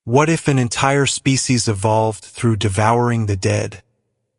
What if an entire species evolved through devouring the dead,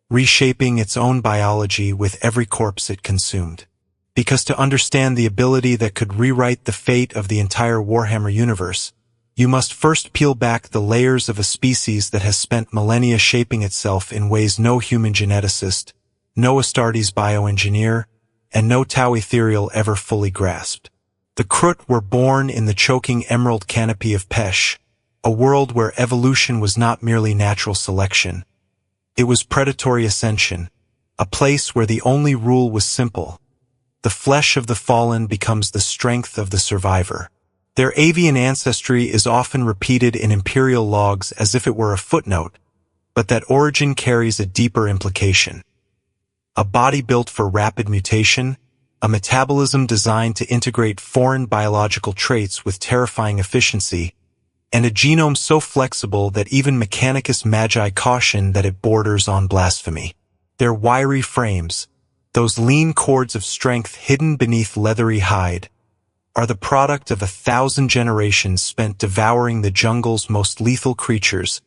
reshaping its own biology with every corpse it consumed? Because to understand the ability that could rewrite the fate of the entire Warhammer universe, you must first peel back the layers of a species that has spent millennia shaping itself in ways no human geneticist, no Astartes bioengineer, and no Tau ethereal ever fully grasped. The Kroot were born in the choking emerald canopy of Pech, a world where evolution was not merely natural selection. It was predatory ascension, a place where the only rule was simple. The flesh of the fallen becomes the strength of the survivor. Their avian ancestry is often repeated in imperial logs as if it were a footnote, but that origin carries a deeper implication. A body built for rapid mutation, a metabolism designed to integrate foreign biological traits with terrifying efficiency, and a genome so flexible that even Mechanicus Magi caution that it borders on blasphemy. Their wiry frames, those lean cords of strength hidden beneath leathery hide, are the product of 1,000 generations spent devouring the jungle's most lethal creatures,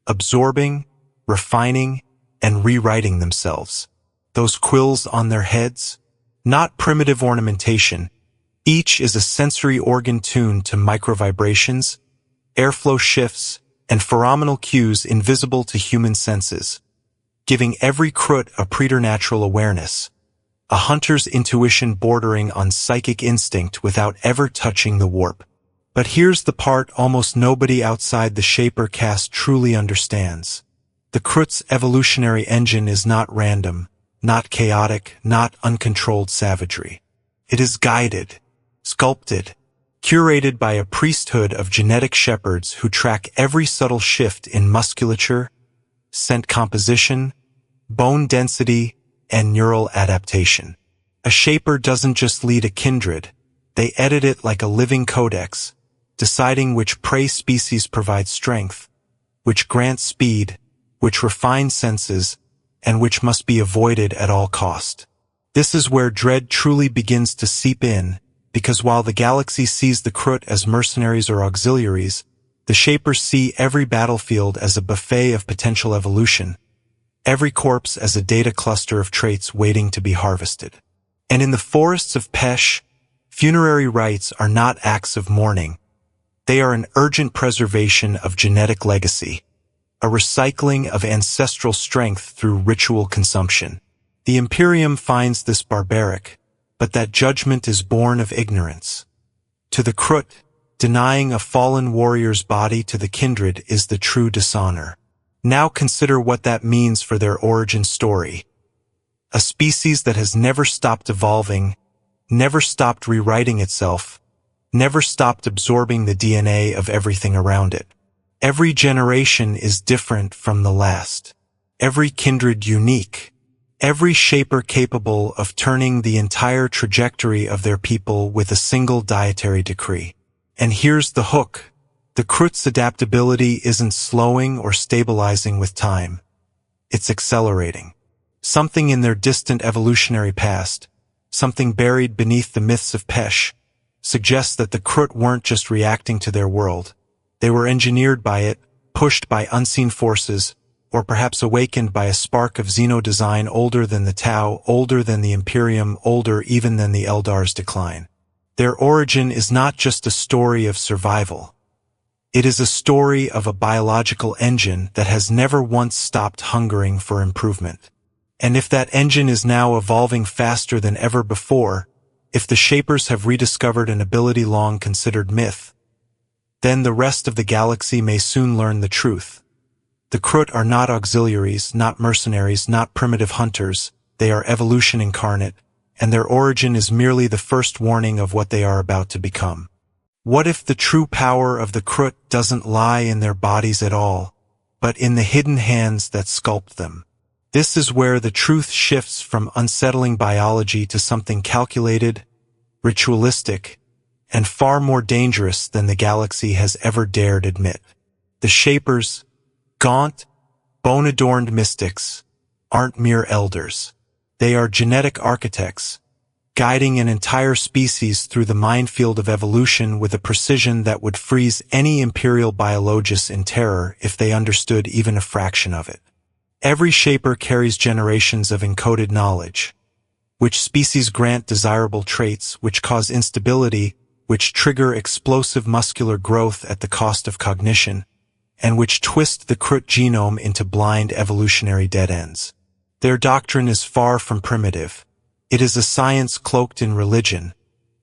absorbing, refining, and rewriting themselves. Those quills on their heads, not primitive ornamentation, each is a sensory organ tuned to microvibrations, airflow shifts, and pheromonal cues invisible to human senses, giving every Kroot a preternatural awareness, a hunter's intuition bordering on psychic instinct without ever touching the warp. But here's the part almost nobody outside the Shaper caste truly understands. The Kroot's evolutionary engine is not random, not chaotic, not uncontrolled savagery. It is guided, sculpted, curated by a priesthood of genetic shepherds who track every subtle shift in musculature, scent composition, bone density, and neural adaptation. A Shaper doesn't just lead a kindred, they edit it like a living codex, deciding which prey species provide strength, which grant speed, which refine senses, and which must be avoided at all cost. This is where dread truly begins to seep in, because while the galaxy sees the Kroot as mercenaries or auxiliaries, the Shapers see every battlefield as a buffet of potential evolution, every corpse as a data cluster of traits waiting to be harvested. And in the forests of Pech, funerary rites are not acts of mourning. They are an urgent preservation of genetic legacy, a recycling of ancestral strength through ritual consumption. The Imperium finds this barbaric, but that judgment is born of ignorance. To the Kroot, denying a fallen warrior's body to the kindred is the true dishonor. Now consider what that means for their origin story. A species that has never stopped evolving, never stopped rewriting itself, never stopped absorbing the DNA of everything around it. Every generation is different from the last. Every kindred unique. Every Shaper capable of turning the entire trajectory of their people with a single dietary decree. And here's the hook. The Kroot's adaptability isn't slowing or stabilizing with time. It's accelerating. Something in their distant evolutionary past, something buried beneath the myths of Pech, suggests that the Kroot weren't just reacting to their world. They were engineered by it, pushed by unseen forces, or perhaps awakened by a spark of xeno-design older than the Tau, older than the Imperium, older even than the Eldar's decline. Their origin is not just a story of survival. It is a story of a biological engine that has never once stopped hungering for improvement. And if that engine is now evolving faster than ever before, if the Shapers have rediscovered an ability long considered myth, then the rest of the galaxy may soon learn the truth. The Kroot are not auxiliaries, not mercenaries, not primitive hunters. They are evolution incarnate, and their origin is merely the first warning of what they are about to become. What if the true power of the Kroot doesn't lie in their bodies at all, but in the hidden hands that sculpt them? This is where the truth shifts from unsettling biology to something calculated, ritualistic, and far more dangerous than the galaxy has ever dared admit. The Shapers, gaunt, bone-adorned mystics, aren't mere elders. They are genetic architects, guiding an entire species through the minefield of evolution with a precision that would freeze any imperial biologist in terror if they understood even a fraction of it. Every shaper carries generations of encoded knowledge. Which species grant desirable traits, which cause instability, which trigger explosive muscular growth at the cost of cognition, and which twist the Kroot genome into blind evolutionary dead ends. Their doctrine is far from primitive. It is a science cloaked in religion,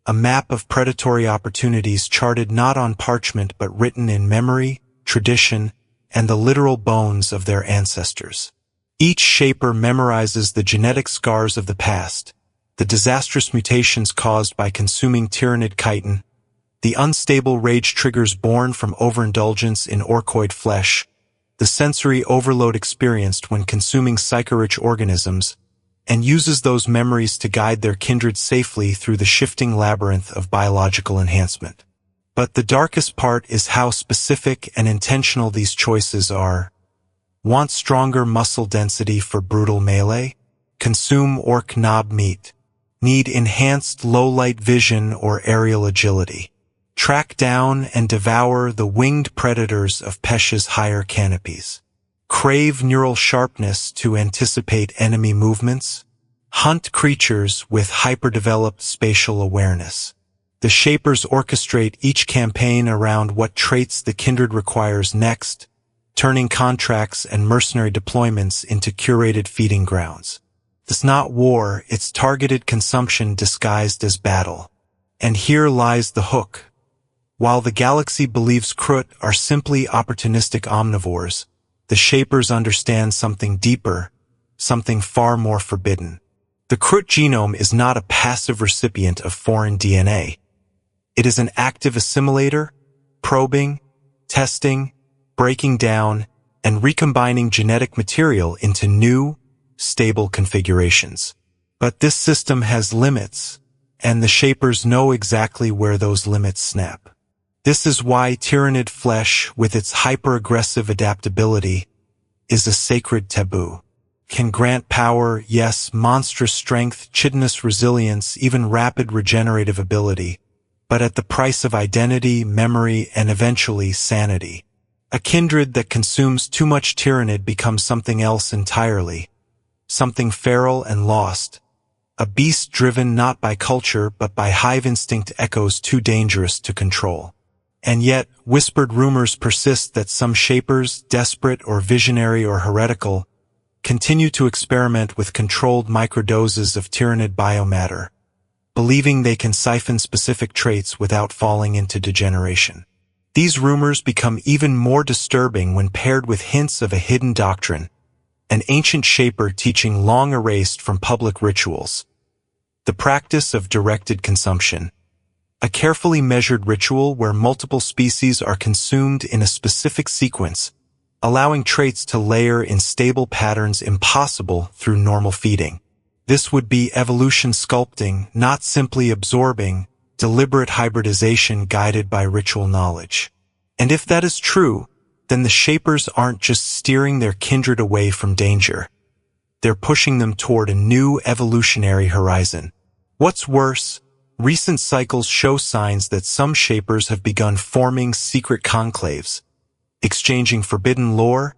a map of predatory opportunities charted not on parchment but written in memory, tradition, and the literal bones of their ancestors. Each shaper memorizes the genetic scars of the past, the disastrous mutations caused by consuming Tyranid chitin, the unstable rage triggers born from overindulgence in orkoid flesh, the sensory overload experienced when consuming psychorich organisms, and uses those memories to guide their kindred safely through the shifting labyrinth of biological enhancement. But the darkest part is how specific and intentional these choices are. Want stronger muscle density for brutal melee? Consume orc knob meat. Need enhanced low-light vision or aerial agility? Track down and devour the winged predators of Pech's higher canopies. Crave neural sharpness to anticipate enemy movements? Hunt creatures with hyper-developed spatial awareness. The shapers orchestrate each campaign around what traits the kindred requires next, turning contracts and mercenary deployments into curated feeding grounds. It's not war, it's targeted consumption disguised as battle. And here lies the hook. While the galaxy believes Kroot are simply opportunistic omnivores, the shapers understand something deeper, something far more forbidden. The Kroot genome is not a passive recipient of foreign DNA. It is an active assimilator, probing, testing, breaking down, and recombining genetic material into new, stable configurations. But this system has limits, and the shapers know exactly where those limits snap. This is why Tyranid flesh, with its hyper-aggressive adaptability, is a sacred taboo. Can grant power, yes, monstrous strength, chitinous resilience, even rapid regenerative ability, but at the price of identity, memory, and eventually sanity. A kindred that consumes too much Tyranid becomes something else entirely, something feral and lost, a beast driven not by culture but by hive instinct echoes too dangerous to control. And yet, whispered rumors persist that some shapers, desperate or visionary or heretical, continue to experiment with controlled microdoses of Tyranid biomatter, believing they can siphon specific traits without falling into degeneration. These rumors become even more disturbing when paired with hints of a hidden doctrine, an ancient shaper teaching long erased from public rituals. The practice of directed consumption. A carefully measured ritual where multiple species are consumed in a specific sequence, allowing traits to layer in stable patterns impossible through normal feeding. This would be evolution sculpting, not simply absorbing, deliberate hybridization guided by ritual knowledge. And if that is true, then the shapers aren't just steering their kindred away from danger. They're pushing them toward a new evolutionary horizon. What's worse, recent cycles show signs that some shapers have begun forming secret conclaves, exchanging forbidden lore,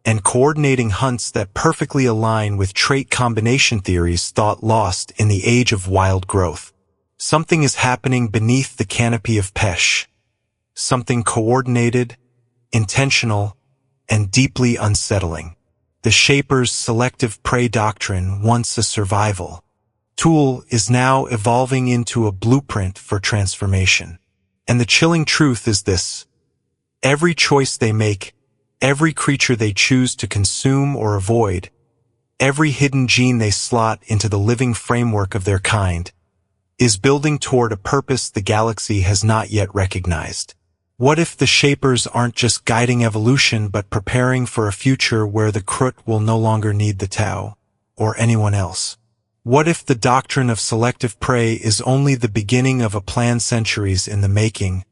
and coordinating hunts that perfectly align with trait combination theories thought lost in the age of wild growth. Something is happening beneath the canopy of Pech. Something coordinated, intentional, and deeply unsettling. The shaper's selective prey doctrine, once a survival tool, is now evolving into a blueprint for transformation. And the chilling truth is this: every choice they make, every creature they choose to consume or avoid, every hidden gene they slot into the living framework of their kind, is building toward a purpose the galaxy has not yet recognized. What if the shapers aren't just guiding evolution but preparing for a future where the Kroot will no longer need the Tau, or anyone else? What if the doctrine of selective prey is only the beginning of a plan centuries in the making,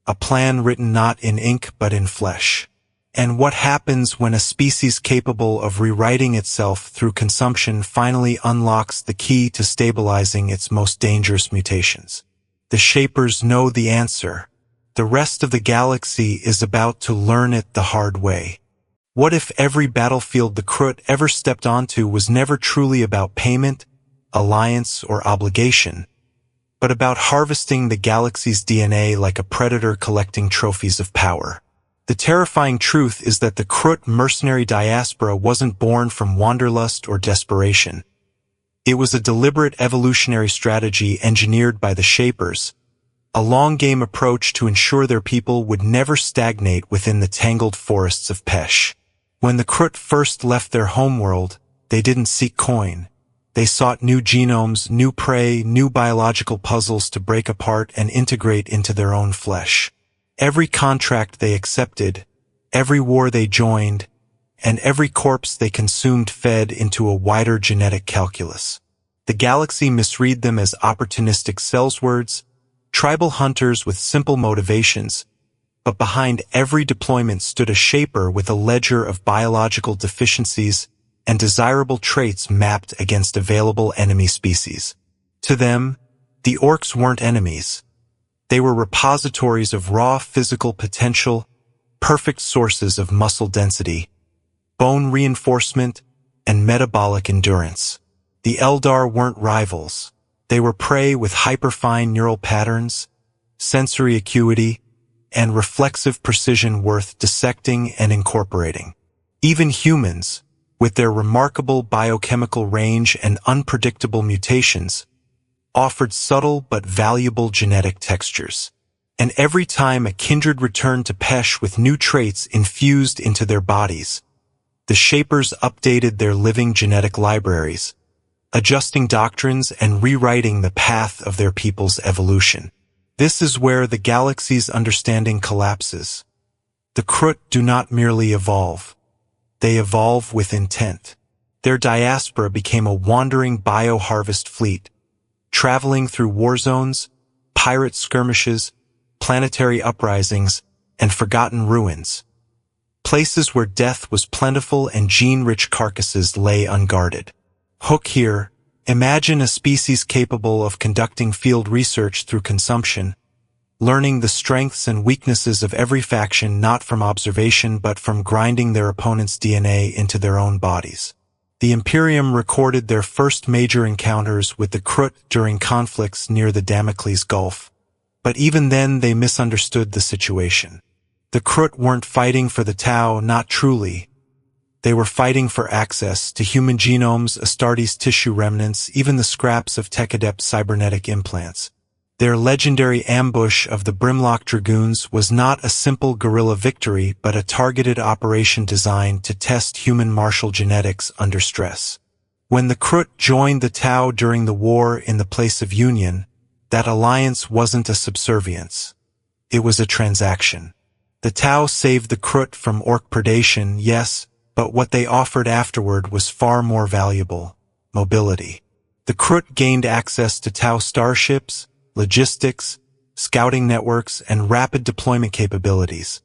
a plan written not in ink but in flesh? And what happens when a species capable of rewriting itself through consumption finally unlocks the key to stabilizing its most dangerous mutations? The Shapers know the answer. The rest of the galaxy is about to learn it the hard way. What if every battlefield the Kroot ever stepped onto was never truly about payment, alliance, or obligation, but about harvesting the galaxy's DNA like a predator collecting trophies of power? The terrifying truth is that the Kroot mercenary diaspora wasn't born from wanderlust or desperation. It was a deliberate evolutionary strategy engineered by the Shapers, a long-game approach to ensure their people would never stagnate within the tangled forests of Pech. When the Kroot first left their homeworld, they didn't seek coin. They sought new genomes, new prey, new biological puzzles to break apart and integrate into their own flesh. Every contract they accepted, every war they joined, and every corpse they consumed fed into a wider genetic calculus. The galaxy misread them as opportunistic sellswords, tribal hunters with simple motivations, but behind every deployment stood a Shaper with a ledger of biological deficiencies and desirable traits mapped against available enemy species. To them, the Orks weren't enemies. They were repositories of raw physical potential, perfect sources of muscle density, bone reinforcement, and metabolic endurance. The Eldar weren't rivals. They were prey with hyperfine neural patterns, sensory acuity, and reflexive precision worth dissecting and incorporating. Even humans, with their remarkable biochemical range and unpredictable mutations, offered subtle but valuable genetic textures. And every time a kindred returned to Pech with new traits infused into their bodies, the Shapers updated their living genetic libraries, adjusting doctrines and rewriting the path of their people's evolution. This is where the galaxy's understanding collapses. The Kroot do not merely evolve. They evolve with intent. Their diaspora became a wandering bioharvest fleet, traveling through war zones, pirate skirmishes, planetary uprisings, and forgotten ruins. Places where death was plentiful and gene-rich carcasses lay unguarded. Hook here, imagine a species capable of conducting field research through consumption, learning the strengths and weaknesses of every faction not from observation but from grinding their opponent's DNA into their own bodies. The Imperium recorded their first major encounters with the Kroot during conflicts near the Damocles Gulf, but even then they misunderstood the situation. The Kroot weren't fighting for the Tau, not truly. They were fighting for access to human genomes, Astartes tissue remnants, even the scraps of tech-adept cybernetic implants. Their legendary ambush of the Brimlock Dragoons was not a simple guerrilla victory but a targeted operation designed to test human martial genetics under stress. When the Kroot joined the Tau during the war in the place of union, that alliance wasn't a subservience. It was a transaction. The Tau saved the Kroot from Ork predation, yes, but what they offered afterward was far more valuable: mobility. The Kroot gained access to Tau starships, logistics, scouting networks, and rapid deployment capabilities.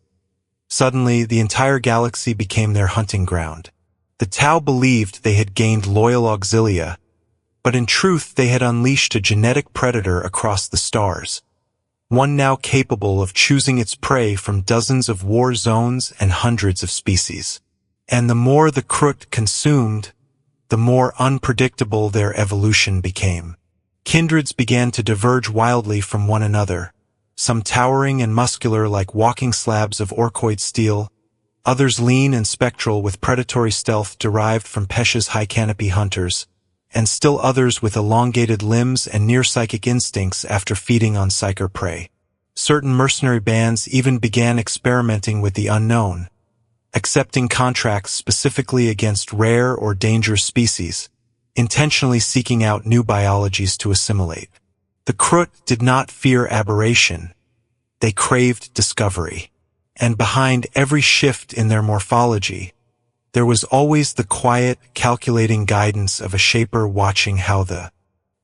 Suddenly, the entire galaxy became their hunting ground. The Tau believed they had gained loyal auxilia, but in truth they had unleashed a genetic predator across the stars, one now capable of choosing its prey from dozens of war zones and hundreds of species. And the more the Kroot consumed, the more unpredictable their evolution became. Kindreds began to diverge wildly from one another, some towering and muscular like walking slabs of orkoid steel, others lean and spectral with predatory stealth derived from Pech's high canopy hunters, and still others with elongated limbs and near-psychic instincts after feeding on psyker prey. Certain mercenary bands even began experimenting with the unknown, accepting contracts specifically against rare or dangerous species, intentionally seeking out new biologies to assimilate. The Kroot did not fear aberration. They craved discovery. And behind every shift in their morphology, there was always the quiet, calculating guidance of a Shaper watching how the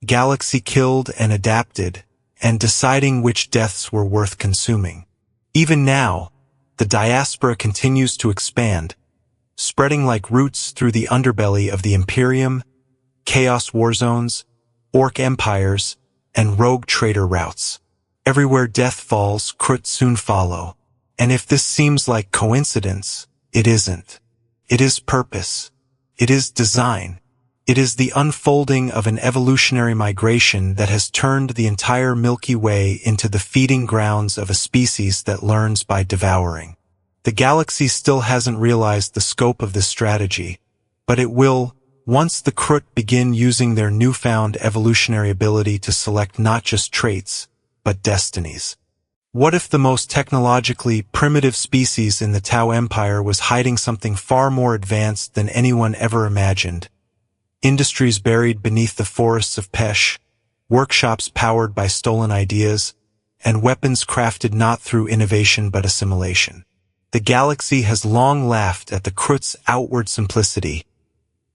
galaxy killed and adapted, and deciding which deaths were worth consuming. Even now, the diaspora continues to expand, spreading like roots through the underbelly of the Imperium, chaos war zones, Ork empires, and rogue trader routes. Everywhere death falls, Kroot soon follow. And if this seems like coincidence, it isn't. It is purpose. It is design. It is the unfolding of an evolutionary migration that has turned the entire Milky Way into the feeding grounds of a species that learns by devouring. The galaxy still hasn't realized the scope of this strategy, but it will, once the Kroot begin using their newfound evolutionary ability to select not just traits, but destinies. What if the most technologically primitive species in the Tau Empire was hiding something far more advanced than anyone ever imagined? Industries buried beneath the forests of Pech, workshops powered by stolen ideas, and weapons crafted not through innovation but assimilation. The galaxy has long laughed at the Kroot's outward simplicity.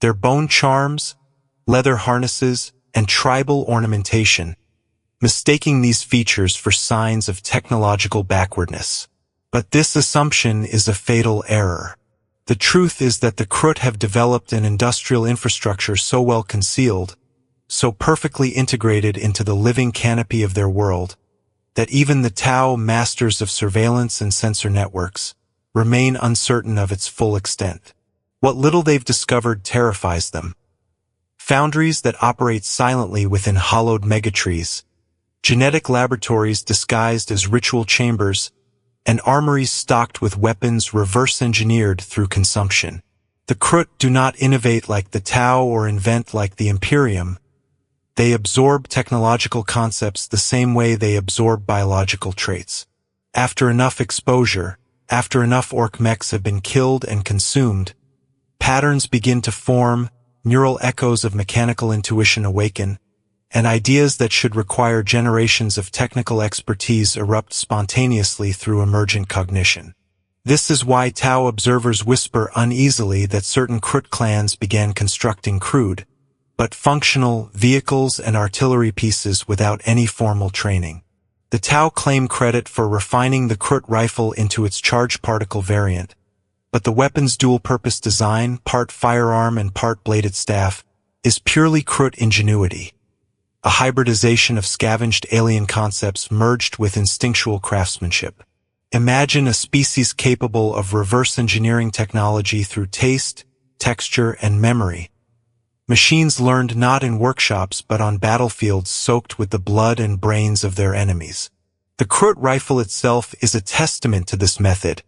Their bone charms, leather harnesses, and tribal ornamentation, mistaking these features for signs of technological backwardness. But this assumption is a fatal error. The truth is that the Kroot have developed an industrial infrastructure so well concealed, so perfectly integrated into the living canopy of their world, that even the Tau masters of surveillance and sensor networks remain uncertain of its full extent. What little they've discovered terrifies them. Foundries that operate silently within hollowed megatrees, genetic laboratories disguised as ritual chambers, and armories stocked with weapons reverse-engineered through consumption. The Kroot do not innovate like the Tau or invent like the Imperium. They absorb technological concepts the same way they absorb biological traits. After enough exposure, after enough Ork mechs have been killed and consumed, patterns begin to form, neural echoes of mechanical intuition awaken, and ideas that should require generations of technical expertise erupt spontaneously through emergent cognition. This is why Tau observers whisper uneasily that certain Kroot clans began constructing crude, but functional vehicles and artillery pieces without any formal training. The Tau claim credit for refining the Kroot rifle into its charged particle variant, but the weapon's dual-purpose design, part firearm and part bladed staff, is purely Kroot ingenuity. A hybridization of scavenged alien concepts merged with instinctual craftsmanship. Imagine a species capable of reverse engineering technology through taste, texture, and memory. Machines learned not in workshops but on battlefields soaked with the blood and brains of their enemies. The Kroot rifle itself is a testament to this method.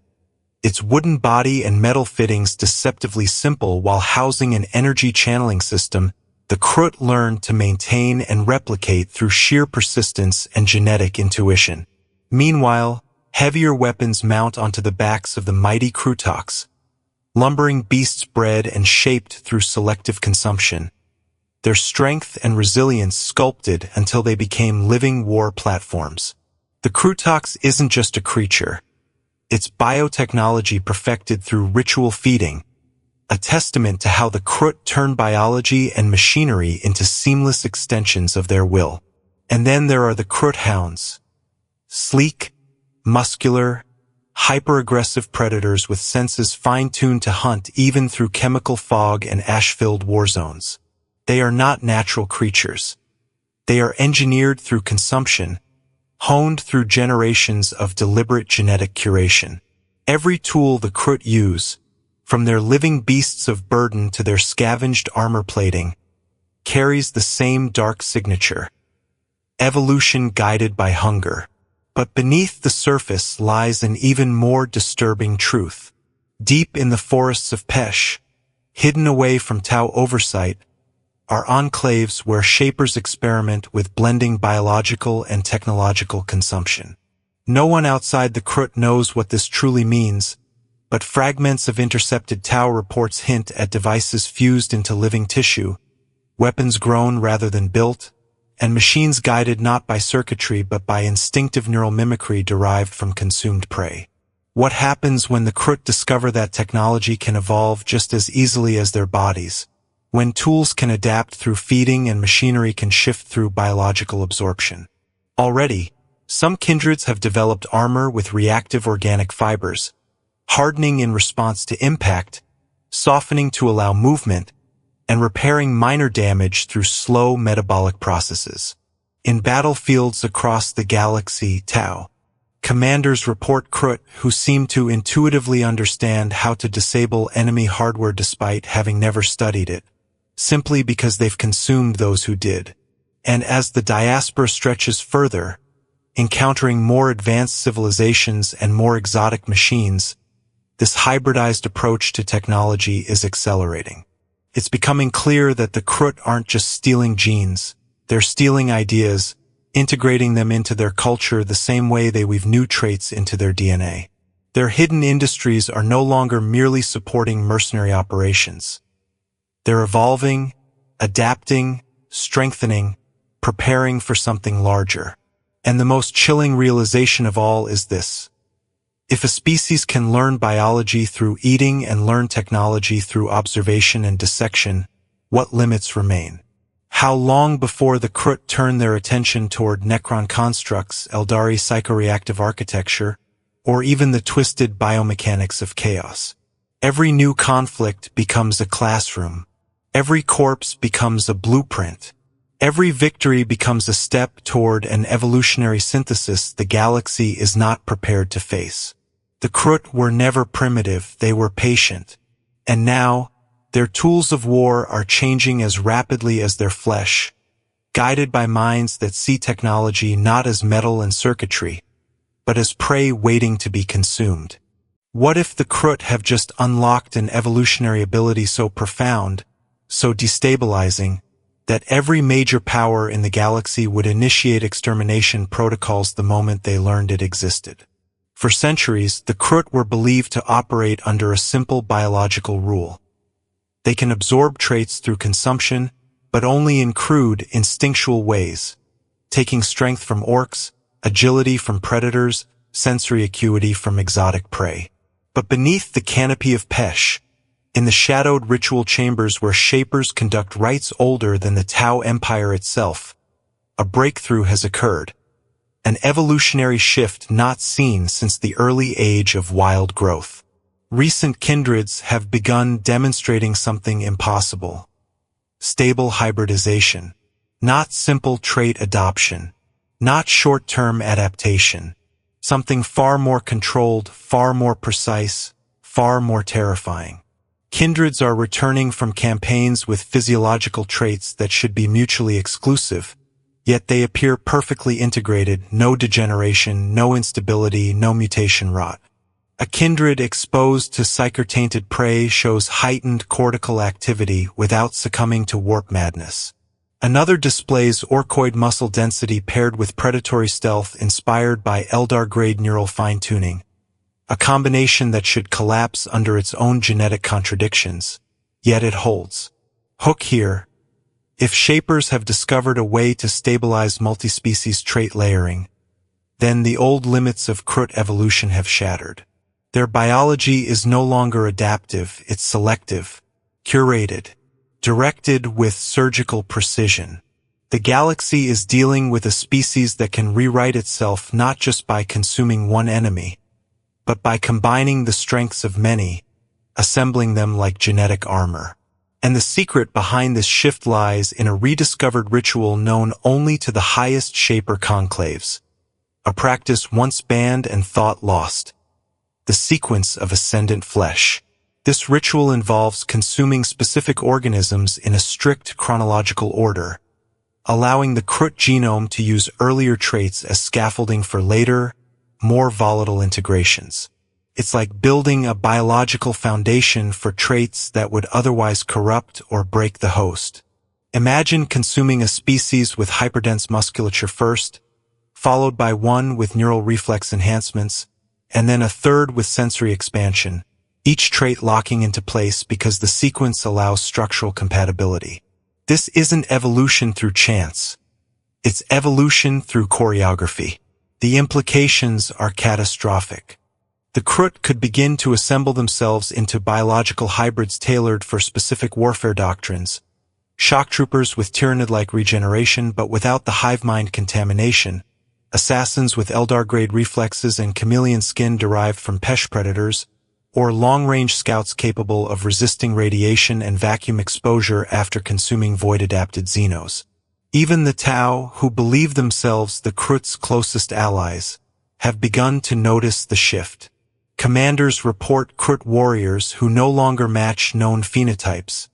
Its wooden body and metal fittings deceptively simple while housing an energy channeling system the Kroot learned to maintain and replicate through sheer persistence and genetic intuition. Meanwhile, heavier weapons mount onto the backs of the mighty Krootoks, lumbering beasts bred and shaped through selective consumption, their strength and resilience sculpted until they became living war platforms. The Krootoks isn't just a creature. It's biotechnology perfected through ritual feeding, a testament to how the Kroot turn biology and machinery into seamless extensions of their will. And then there are the Kroot hounds. Sleek, muscular, hyper-aggressive predators with senses fine-tuned to hunt even through chemical fog and ash-filled war zones. They are not natural creatures. They are engineered through consumption, honed through generations of deliberate genetic curation. Every tool the Kroot use, from their living beasts of burden to their scavenged armor plating, carries the same dark signature. Evolution guided by hunger. But beneath the surface lies an even more disturbing truth. Deep in the forests of Pech, hidden away from Tau oversight, are enclaves where shapers experiment with blending biological and technological consumption. No one outside the Kroot knows what this truly means, but fragments of intercepted Tau reports hint at devices fused into living tissue, weapons grown rather than built, and machines guided not by circuitry but by instinctive neural mimicry derived from consumed prey. What happens when the Kroot discover that technology can evolve just as easily as their bodies, when tools can adapt through feeding and machinery can shift through biological absorption? Already, some kindreds have developed armor with reactive organic fibers, hardening in response to impact, softening to allow movement, and repairing minor damage through slow metabolic processes. In battlefields across the galaxy, Tau, commanders report Kroot who seem to intuitively understand how to disable enemy hardware despite having never studied it, simply because they've consumed those who did. And as the diaspora stretches further, encountering more advanced civilizations and more exotic machines, this hybridized approach to technology is accelerating. It's becoming clear that the Kroot aren't just stealing genes, they're stealing ideas, integrating them into their culture the same way they weave new traits into their DNA. Their hidden industries are no longer merely supporting mercenary operations. They're evolving, adapting, strengthening, preparing for something larger. And the most chilling realization of all is this. If a species can learn biology through eating and learn technology through observation and dissection, what limits remain? How long before the Kroot turn their attention toward Necron constructs, Eldari psychoreactive architecture, or even the twisted biomechanics of chaos? Every new conflict becomes a classroom. Every corpse becomes a blueprint. Every victory becomes a step toward an evolutionary synthesis the galaxy is not prepared to face. The Kroot were never primitive, they were patient. And now, their tools of war are changing as rapidly as their flesh, guided by minds that see technology not as metal and circuitry, but as prey waiting to be consumed. What if the Kroot have just unlocked an evolutionary ability so profound, so destabilizing, that every major power in the galaxy would initiate extermination protocols the moment they learned it existed? For centuries, the Kroot were believed to operate under a simple biological rule. They can absorb traits through consumption, but only in crude, instinctual ways, taking strength from orcs, agility from predators, sensory acuity from exotic prey. But beneath the canopy of Pech, in the shadowed ritual chambers where shapers conduct rites older than the Tau Empire itself, a breakthrough has occurred, an evolutionary shift not seen since the early age of wild growth. Recent kindreds have begun demonstrating something impossible. Stable hybridization, not simple trait adoption, not short-term adaptation, something far more controlled, far more precise, far more terrifying. Kindreds are returning from campaigns with physiological traits that should be mutually exclusive, yet they appear perfectly integrated, no degeneration, no instability, no mutation rot. A kindred exposed to psycher-tainted prey shows heightened cortical activity without succumbing to warp madness. Another displays orcoid muscle density paired with predatory stealth inspired by Eldar-grade neural fine-tuning, a combination that should collapse under its own genetic contradictions, yet it holds. Hook here. If shapers have discovered a way to stabilize multi-species trait layering, then the old limits of Kroot evolution have shattered. Their biology is no longer adaptive, it's selective, curated, directed with surgical precision. The galaxy is dealing with a species that can rewrite itself not just by consuming one enemy, but by combining the strengths of many, assembling them like genetic armor. And the secret behind this shift lies in a rediscovered ritual known only to the highest shaper conclaves, a practice once banned and thought lost. The sequence of ascendant flesh. This ritual involves consuming specific organisms in a strict chronological order, allowing the Kroot genome to use earlier traits as scaffolding for later, more volatile integrations. It's like building a biological foundation for traits that would otherwise corrupt or break the host. Imagine consuming a species with hyperdense musculature first, followed by one with neural reflex enhancements, and then a third with sensory expansion, each trait locking into place because the sequence allows structural compatibility. This isn't evolution through chance. It's evolution through choreography. The implications are catastrophic. The Kroot could begin to assemble themselves into biological hybrids tailored for specific warfare doctrines, shock troopers with Tyranid-like regeneration but without the hive mind contamination, assassins with Eldar-grade reflexes and chameleon skin derived from Pech predators, or long-range scouts capable of resisting radiation and vacuum exposure after consuming void-adapted xenos. Even the Tau, who believe themselves the Kroot's closest allies, have begun to notice the shift. Commanders report Kroot warriors who no longer match known phenotypes,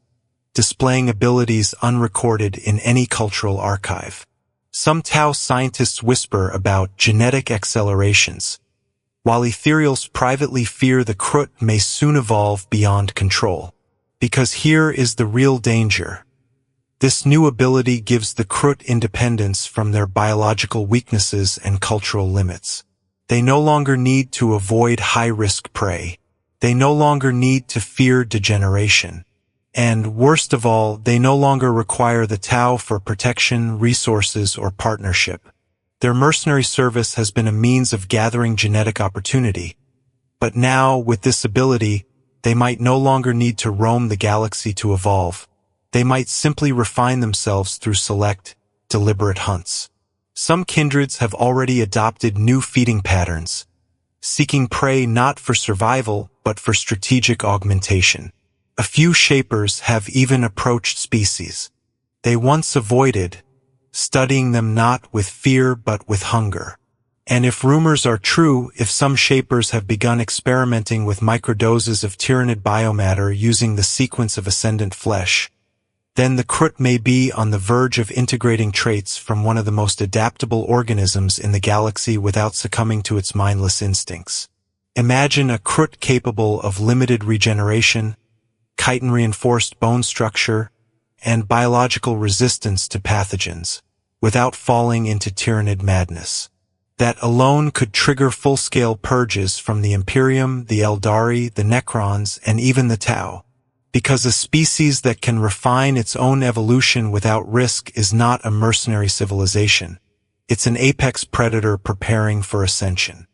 displaying abilities unrecorded in any cultural archive. Some Tau scientists whisper about genetic accelerations, while ethereals privately fear the Kroot may soon evolve beyond control. Because here is the real danger. This new ability gives the Kroot independence from their biological weaknesses and cultural limits. They no longer need to avoid high-risk prey. They no longer need to fear degeneration. And, worst of all, they no longer require the Tau for protection, resources, or partnership. Their mercenary service has been a means of gathering genetic opportunity. But now, with this ability, they might no longer need to roam the galaxy to evolve. They might simply refine themselves through select, deliberate hunts. Some kindreds have already adopted new feeding patterns, seeking prey not for survival, but for strategic augmentation. A few shapers have even approached species they once avoided, studying them not with fear but with hunger. And if rumors are true, if some shapers have begun experimenting with microdoses of Tyranid biomatter using the sequence of ascendant flesh, then the Kroot may be on the verge of integrating traits from one of the most adaptable organisms in the galaxy without succumbing to its mindless instincts. Imagine a Kroot capable of limited regeneration, chitin-reinforced bone structure, and biological resistance to pathogens, without falling into Tyranid madness. That alone could trigger full-scale purges from the Imperium, the Eldari, the Necrons, and even the Tau. Because a species that can refine its own evolution without risk is not a mercenary civilization. It's an apex predator preparing for ascension.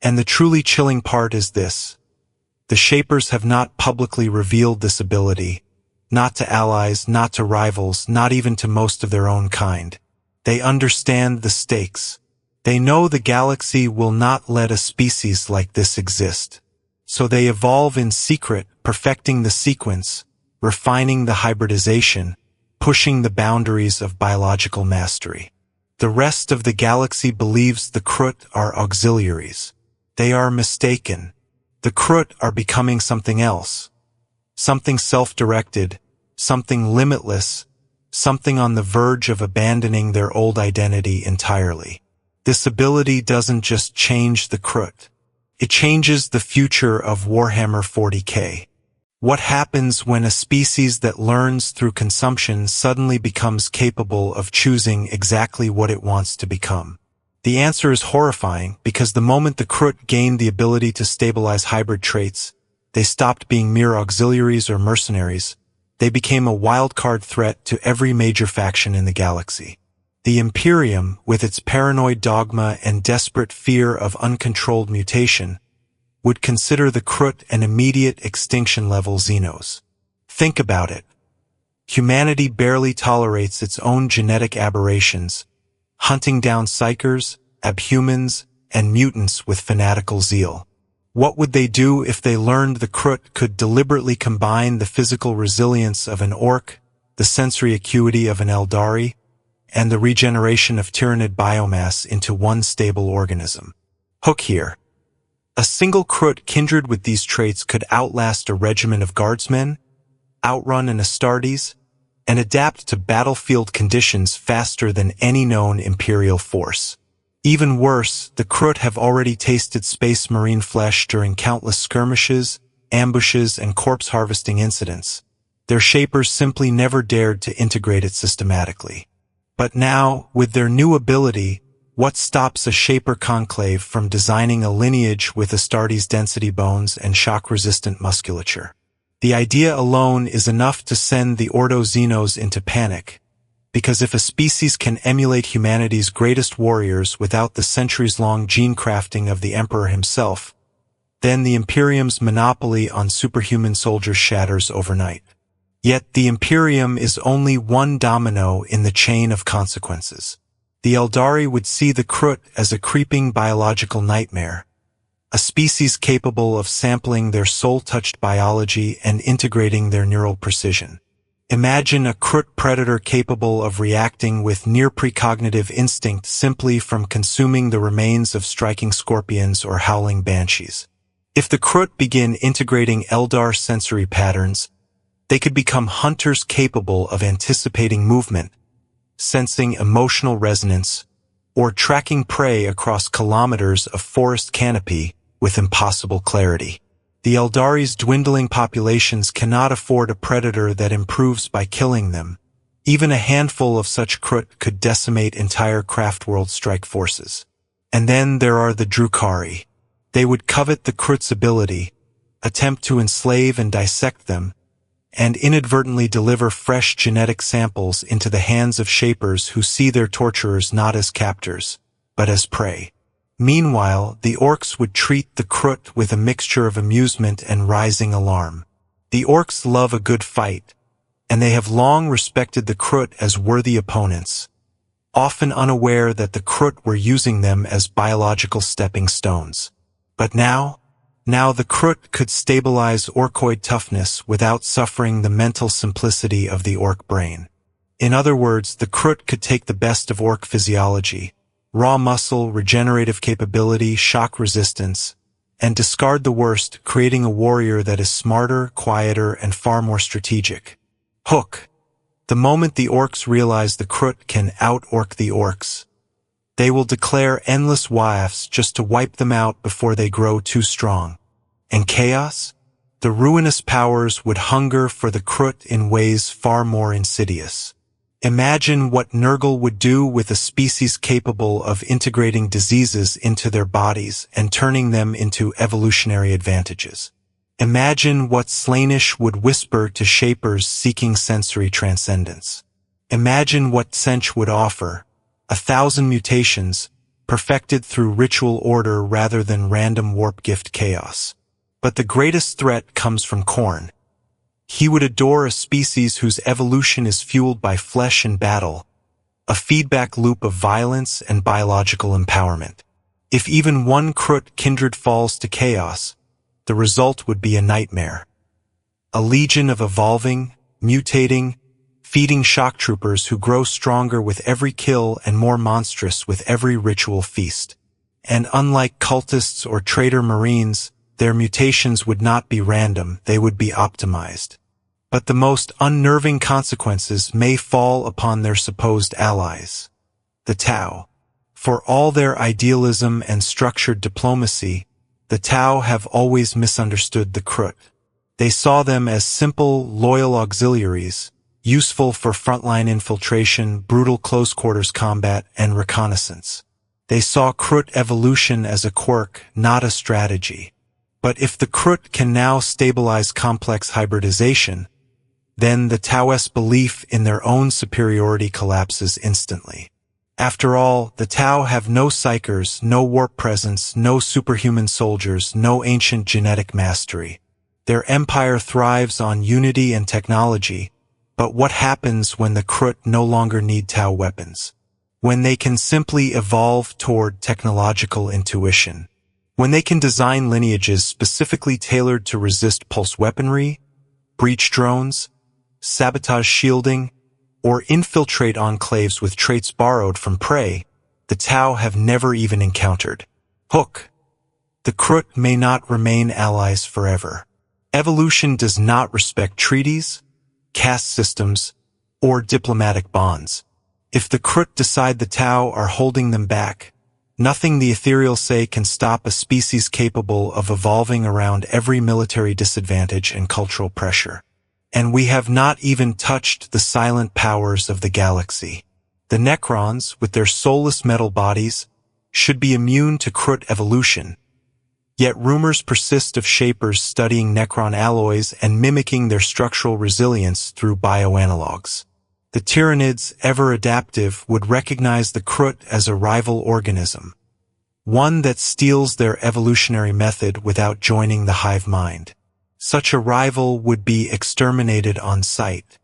And the truly chilling part is this. The Shapers have not publicly revealed this ability, not to allies, not to rivals, not even to most of their own kind. They understand the stakes. They know the galaxy will not let a species like this exist. So they evolve in secret, perfecting the sequence, refining the hybridization, pushing the boundaries of biological mastery. The rest of the galaxy believes the Kroot are auxiliaries. They are mistaken. The Kroot are becoming something else. Something self-directed, something limitless, something on the verge of abandoning their old identity entirely. This ability doesn't just change the Kroot. It changes the future of Warhammer 40K. What happens when a species that learns through consumption suddenly becomes capable of choosing exactly what it wants to become? The answer is horrifying, because the moment the Kroot gained the ability to stabilize hybrid traits, they stopped being mere auxiliaries or mercenaries. They became a wildcard threat to every major faction in the galaxy. The Imperium, with its paranoid dogma and desperate fear of uncontrolled mutation, would consider the Kroot an immediate extinction-level xenos. Think about it. Humanity barely tolerates its own genetic aberrations, hunting down psychers, abhumans, and mutants with fanatical zeal. What would they do if they learned the Kroot could deliberately combine the physical resilience of an Ork, the sensory acuity of an Eldari, and the regeneration of Tyranid biomass into one stable organism? Hook here. A single Kroot kindred with these traits could outlast a regiment of guardsmen, outrun an Astartes, and adapt to battlefield conditions faster than any known Imperial force. Even worse, the Kroot have already tasted space marine flesh during countless skirmishes, ambushes, and corpse harvesting incidents. Their shapers simply never dared to integrate it systematically. But now, with their new ability, what stops a shaper conclave from designing a lineage with Astartes density bones and shock-resistant musculature? The idea alone is enough to send the Ordo-Xenos into panic, because if a species can emulate humanity's greatest warriors without the centuries-long gene crafting of the Emperor himself, then the Imperium's monopoly on superhuman soldiers shatters overnight. Yet the Imperium is only one domino in the chain of consequences. The Eldari would see the Kroot as a creeping biological nightmare, a species capable of sampling their soul-touched biology and integrating their neural precision. Imagine a Kroot predator capable of reacting with near-precognitive instinct simply from consuming the remains of striking scorpions or howling banshees. If the Kroot begin integrating Eldar sensory patterns, they could become hunters capable of anticipating movement, sensing emotional resonance, or tracking prey across kilometers of forest canopy with impossible clarity. The Eldari's dwindling populations cannot afford a predator that improves by killing them. Even a handful of such Kroot could decimate entire Craftworld strike forces. And then there are the Drukhari. They would covet the Kroot's ability, attempt to enslave and dissect them, and inadvertently deliver fresh genetic samples into the hands of shapers who see their torturers not as captors, but as prey. Meanwhile, the Orks would treat the Kroot with a mixture of amusement and rising alarm. The Orks love a good fight, and they have long respected the Kroot as worthy opponents, often unaware that the Kroot were using them as biological stepping stones. But now the Kroot could stabilize Orkoid toughness without suffering the mental simplicity of the Ork brain. In other words, the Kroot could take the best of Ork physiology, raw muscle, regenerative capability, shock resistance, and discard the worst, creating a warrior that is smarter, quieter, and far more strategic. Hook. The moment the Orks realize the Kroot can out-Ork the Orks, they will declare endless wafts just to wipe them out before they grow too strong. And chaos? The ruinous powers would hunger for the Kroot in ways far more insidious. Imagine what Nurgle would do with a species capable of integrating diseases into their bodies and turning them into evolutionary advantages. Imagine what Slaanesh would whisper to shapers seeking sensory transcendence. Imagine what Tsench would offer, 1,000 mutations, perfected through ritual order rather than random warp gift chaos. But the greatest threat comes from Khorne. He would adore a species whose evolution is fueled by flesh and battle, a feedback loop of violence and biological empowerment. If even one Kroot kindred falls to chaos, the result would be a nightmare. A legion of evolving, mutating, feeding shock troopers who grow stronger with every kill and more monstrous with every ritual feast. And unlike cultists or traitor marines, their mutations would not be random, they would be optimized. But the most unnerving consequences may fall upon their supposed allies, the Tau. For all their idealism and structured diplomacy, the Tau have always misunderstood the Kroot. They saw them as simple, loyal auxiliaries, useful for frontline infiltration, brutal close-quarters combat, and reconnaissance. They saw Kroot evolution as a quirk, not a strategy. But if the Kroot can now stabilize complex hybridization, then the Tau's belief in their own superiority collapses instantly. After all, the Tau have no psychers, no warp presence, no superhuman soldiers, no ancient genetic mastery. Their empire thrives on unity and technology, but what happens when the Kroot no longer need Tau weapons? When they can simply evolve toward technological intuition? When they can design lineages specifically tailored to resist pulse weaponry, breach drones, sabotage shielding, or infiltrate enclaves with traits borrowed from prey the Tau have never even encountered. Hook. The Kroot may not remain allies forever. Evolution does not respect treaties, caste systems, or diplomatic bonds. If the Kroot decide the Tau are holding them back, nothing the ethereal say can stop a species capable of evolving around every military disadvantage and cultural pressure. And we have not even touched the silent powers of the galaxy. The Necrons, with their soulless metal bodies, should be immune to Kroot evolution. Yet rumors persist of shapers studying Necron alloys and mimicking their structural resilience through bioanalogs. The Tyranids, ever adaptive, would recognize the Kroot as a rival organism, one that steals their evolutionary method without joining the hive mind. Such a rival would be exterminated on sight.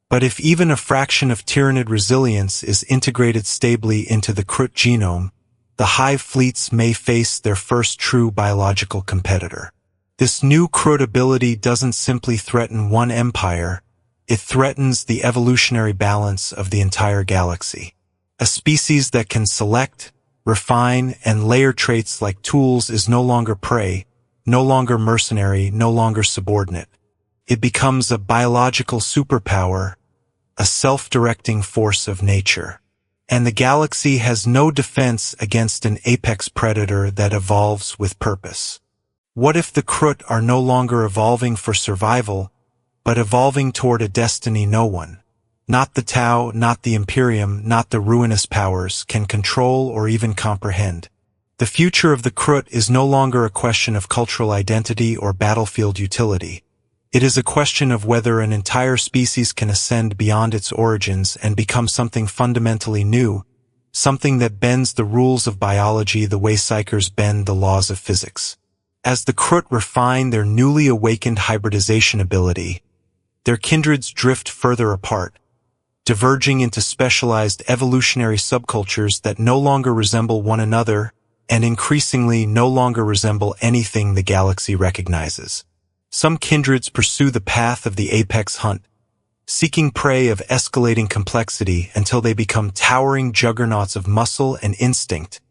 But if even a fraction of Tyranid resilience is integrated stably into the Kroot genome, the hive fleets may face their first true biological competitor. This new Kroot ability doesn't simply threaten one empire, it threatens the evolutionary balance of the entire galaxy. A species that can select, refine, and layer traits like tools is no longer prey, no longer mercenary, no longer subordinate. It becomes a biological superpower, a self-directing force of nature. And the galaxy has no defense against an apex predator that evolves with purpose. What if the Kroot are no longer evolving for survival, but evolving toward a destiny no one, not the Tau, not the Imperium, not the ruinous powers, can control or even comprehend? The future of the Kroot is no longer a question of cultural identity or battlefield utility. It is a question of whether an entire species can ascend beyond its origins and become something fundamentally new, something that bends the rules of biology the way psychers bend the laws of physics. As the Kroot refine their newly awakened hybridization ability, their kindreds drift further apart, diverging into specialized evolutionary subcultures that no longer resemble one another and increasingly no longer resemble anything the galaxy recognizes. Some kindreds pursue the path of the apex hunt, seeking prey of escalating complexity until they become towering juggernauts of muscle and instinct,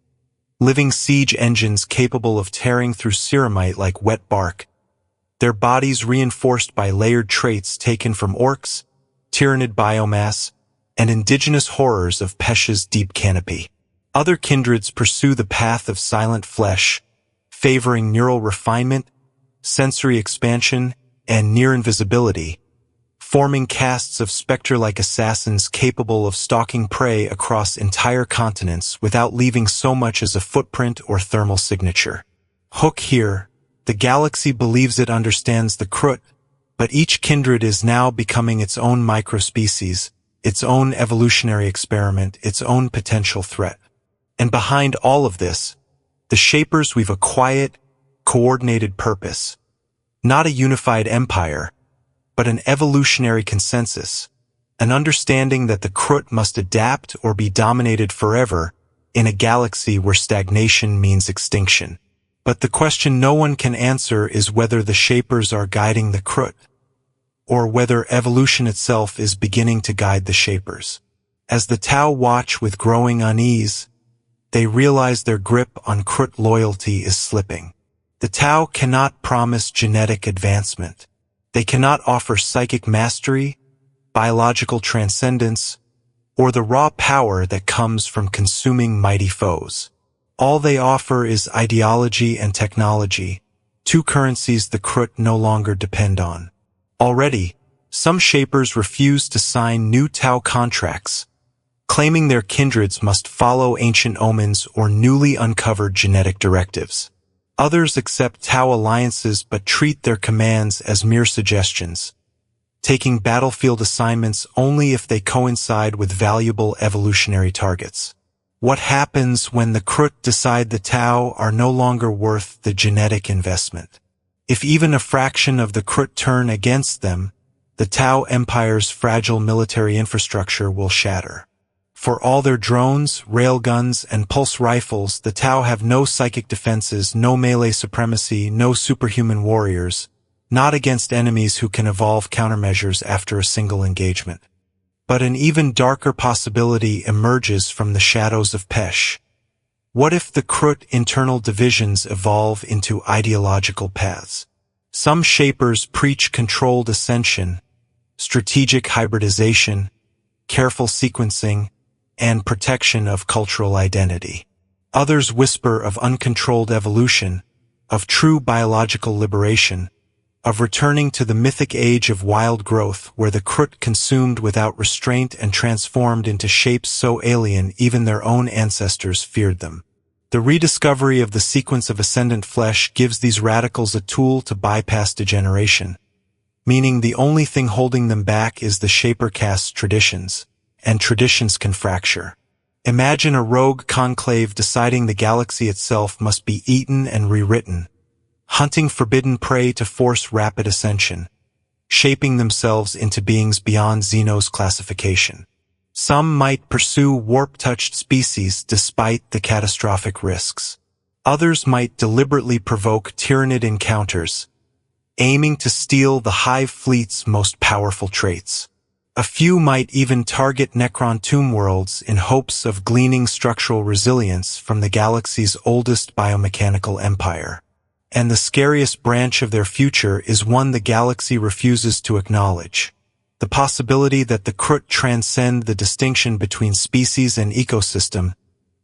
living siege engines capable of tearing through ceramite like wet bark, their bodies reinforced by layered traits taken from Orks, Tyranid biomass, and indigenous horrors of Pech's deep canopy. Other kindreds pursue the path of silent flesh, favoring neural refinement, sensory expansion, and near invisibility, forming castes of specter-like assassins capable of stalking prey across entire continents without leaving so much as a footprint or thermal signature. Hook here, the galaxy believes it understands the Kroot, but each kindred is now becoming its own microspecies, its own evolutionary experiment, its own potential threat. And behind all of this, the Shapers weave a quiet, coordinated purpose. Not a unified empire, but an evolutionary consensus, an understanding that the Kroot must adapt or be dominated forever in a galaxy where stagnation means extinction. But the question no one can answer is whether the Shapers are guiding the Kroot, or whether evolution itself is beginning to guide the Shapers. As the Tau watch with growing unease, they realize their grip on Kroot loyalty is slipping. The Tau cannot promise genetic advancement. They cannot offer psychic mastery, biological transcendence, or the raw power that comes from consuming mighty foes. All they offer is ideology and technology, two currencies the Kroot no longer depend on. Already, some Shapers refuse to sign new Tau contracts, claiming their kindreds must follow ancient omens or newly uncovered genetic directives. Others accept Tau alliances but treat their commands as mere suggestions, taking battlefield assignments only if they coincide with valuable evolutionary targets. What happens when the Kroot decide the Tau are no longer worth the genetic investment? If even a fraction of the Kroot turn against them, the Tau Empire's fragile military infrastructure will shatter. For all their drones, railguns, and pulse rifles, the Tau have no psychic defenses, no melee supremacy, no superhuman warriors, not against enemies who can evolve countermeasures after a single engagement. But an even darker possibility emerges from the shadows of Pech. What if the Kroot internal divisions evolve into ideological paths? Some Shapers preach controlled ascension, strategic hybridization, careful sequencing, and protection of cultural identity. Others whisper of uncontrolled evolution, of true biological liberation, of returning to the mythic age of wild growth where the Kroot consumed without restraint and transformed into shapes so alien even their own ancestors feared them. The rediscovery of the sequence of ascendant flesh gives these radicals a tool to bypass degeneration, meaning the only thing holding them back is the Shaper caste's traditions, and traditions can fracture. Imagine a rogue conclave deciding the galaxy itself must be eaten and rewritten, hunting forbidden prey to force rapid ascension, shaping themselves into beings beyond Xeno's classification. Some might pursue warp-touched species despite the catastrophic risks. Others might deliberately provoke Tyranid encounters, aiming to steal the hive fleet's most powerful traits. A few might even target Necron tomb worlds in hopes of gleaning structural resilience from the galaxy's oldest biomechanical empire. And the scariest branch of their future is one the galaxy refuses to acknowledge: the possibility that the Kroot transcend the distinction between species and ecosystem,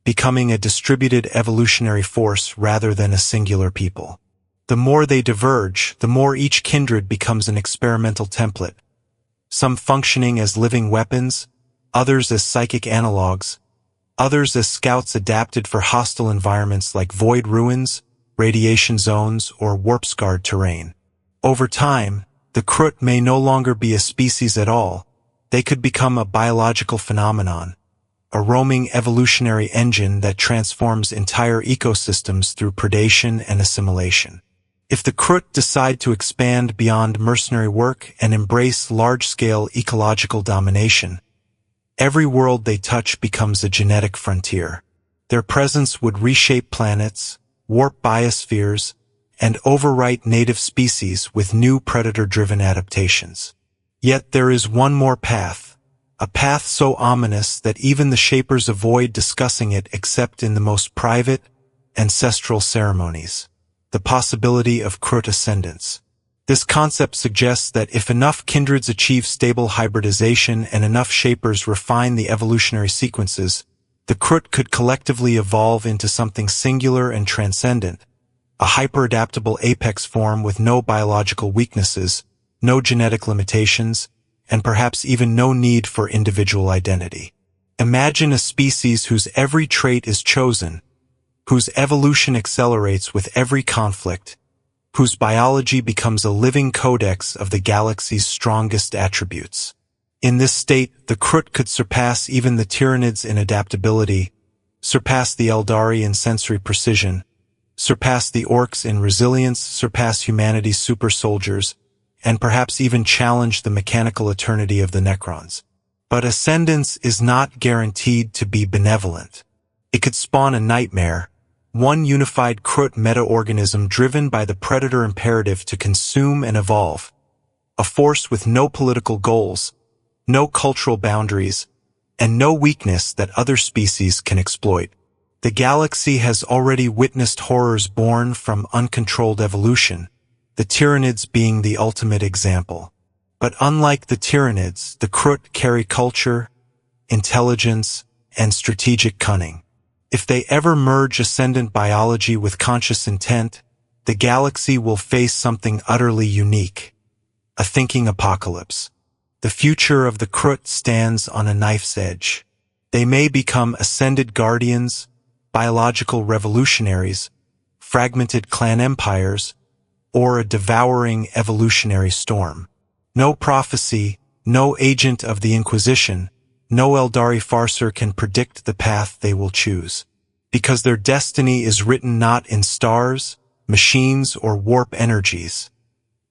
becoming a distributed evolutionary force rather than a singular people. The more they diverge, the more each kindred becomes an experimental template, some functioning as living weapons, others as psychic analogs, others as scouts adapted for hostile environments like void ruins, radiation zones, or warp-scarred terrain. Over time, the Kroot may no longer be a species at all. They could become a biological phenomenon, a roaming evolutionary engine that transforms entire ecosystems through predation and assimilation. If the Kroot decide to expand beyond mercenary work and embrace large-scale ecological domination, every world they touch becomes a genetic frontier. Their presence would reshape planets, warp biospheres, and overwrite native species with new predator-driven adaptations. Yet there is one more path, a path so ominous that even the Shapers avoid discussing it except in the most private, ancestral ceremonies: the possibility of Kroot ascendance. This concept suggests that if enough kindreds achieve stable hybridization and enough Shapers refine the evolutionary sequences, the Kroot could collectively evolve into something singular and transcendent, a hyper-adaptable apex form with no biological weaknesses, no genetic limitations, and perhaps even no need for individual identity. Imagine a species whose every trait is chosen, whose evolution accelerates with every conflict, whose biology becomes a living codex of the galaxy's strongest attributes. In this state, the Kroot could surpass even the Tyranids in adaptability, surpass the Eldari in sensory precision, surpass the Orks in resilience, surpass humanity's super soldiers, and perhaps even challenge the mechanical eternity of the Necrons. But ascendance is not guaranteed to be benevolent. It could spawn a nightmare, one unified Kroot meta-organism driven by the predator imperative to consume and evolve, a force with no political goals, no cultural boundaries, and no weakness that other species can exploit. The galaxy has already witnessed horrors born from uncontrolled evolution, the Tyranids being the ultimate example. But unlike the Tyranids, the Kroot carry culture, intelligence, and strategic cunning. If they ever merge ascendant biology with conscious intent, the galaxy will face something utterly unique: a thinking apocalypse. The future of the Kroot stands on a knife's edge. They may become ascended guardians, biological revolutionaries, fragmented clan empires, or a devouring evolutionary storm. No prophecy, no agent of the Inquisition, no Eldari farser can predict the path they will choose, because their destiny is written not in stars, machines, or warp energies.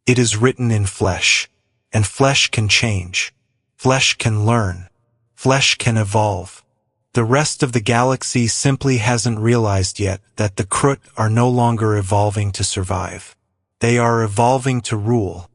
It is written in flesh, and flesh can change. Flesh can learn. Flesh can evolve. The rest of the galaxy simply hasn't realized yet that the Kroot are no longer evolving to survive. They are evolving to rule.